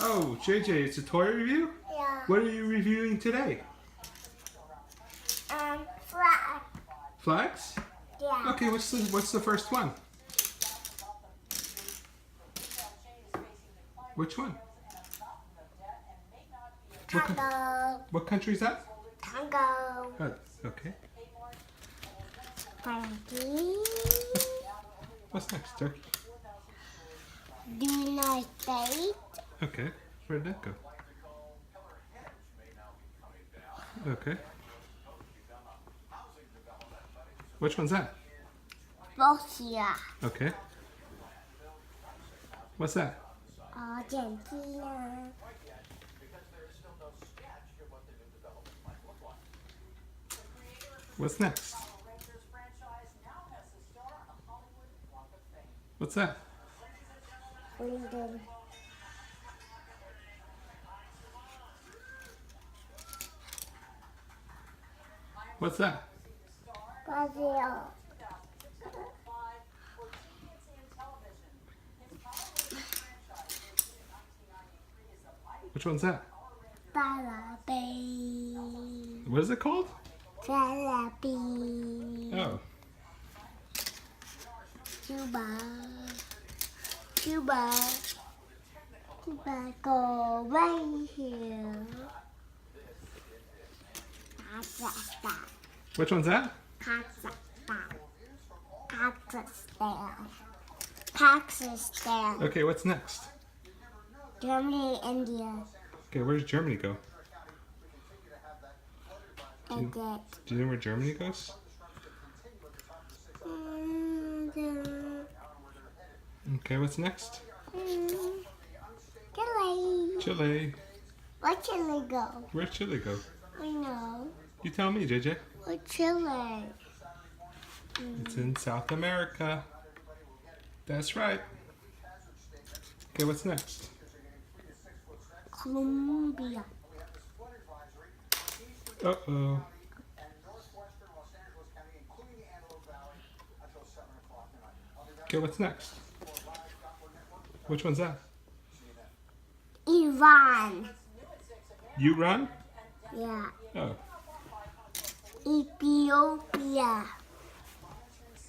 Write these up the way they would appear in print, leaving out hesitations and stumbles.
Oh, JJ, it's a toy review? Yeah. What are you reviewing today? Flag. Flags? Yeah. Okay, what's the first one? Which one? Tango. What country is that? Tango. Oh, okay. Turkey. What's next? Turkey? The United States. Okay. Where'd that go? Okay. Which one's that? Russia. Okay. What's that? Argentina. What's next? What's that? Sweden. What's that? Brazil. Which one's that? Philippines. What is it called? Philippines. Oh. Cuba. Cuba. Cuba, go right here. Kazakhstan. Which one's that? Kazakhstan. Pakistan. Pakistan. Okay, what's next? Germany, India. Okay, where's Germany go? That's it. Do you know where Germany goes? Okay, what's next? Chile. Chile. Where Chile go? Where'd Chile go? I know. You tell me, JJ. Where Chile? It's in South America. That's right. Okay, what's next? Colombia. Uh-oh. Okay, what's next? Which one's that? Iran. You run? Yeah. Oh. Ethiopia.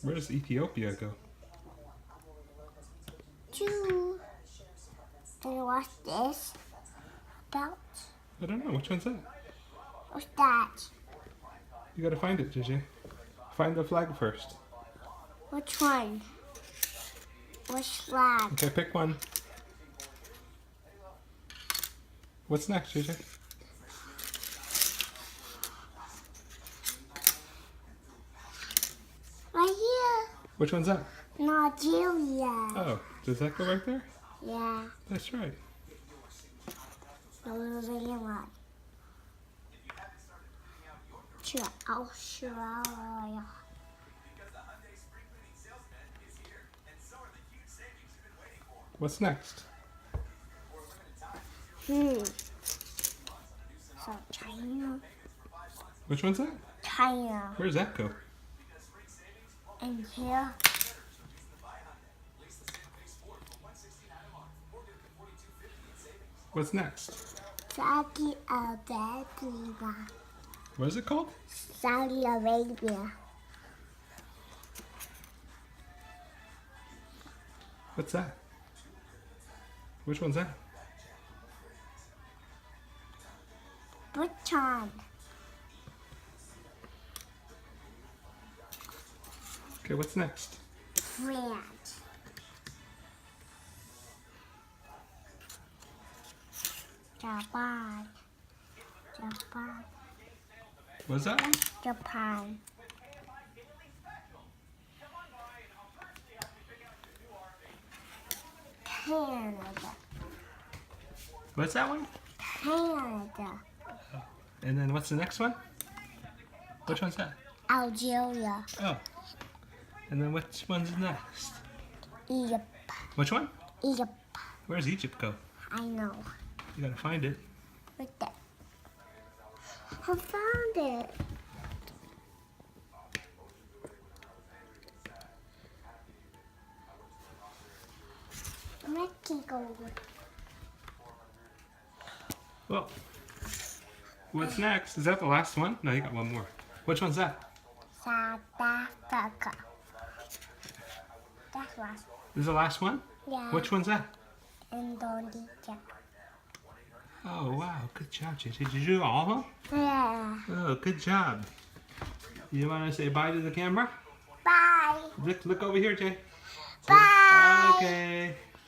Where does Ethiopia go? Two. And what's this? About? I don't know. Which one's that? What's that? You gotta find it, JJ. Find the flag first. Which one? Which flag? Okay, pick one. What's next, JJ? Right here. Which one's that? Nigeria. Oh, does that go right there? Yeah. That's right. Australia. Australia. What's next? So China. Which one's that? China. Where does that go? And here. What's next? Saudi Arabia. What is it called? Saudi Arabia. What's that? Which one's that? Bhutan. Okay, what's next? France. Japan. Japan. What's that one? Japan. Canada. What's that one? Canada. And then what's the next one? Which one's that? Algeria. Oh. And then which one's next? Egypt. Which one? Egypt. Where's Egypt go? I know. You gotta find it. Right there. I found it. Mexico. Well, what's next? Is that the last one? No, you got one more. Which one's that? South Africa. That's last. This is the last one? Yeah. Which one's that? Indonesia. Oh, wow. Good job, JJ. Did you do all of them? Yeah. Oh, good job. You want to say bye to the camera? Bye. Look over here, Jay. Bye. Okay.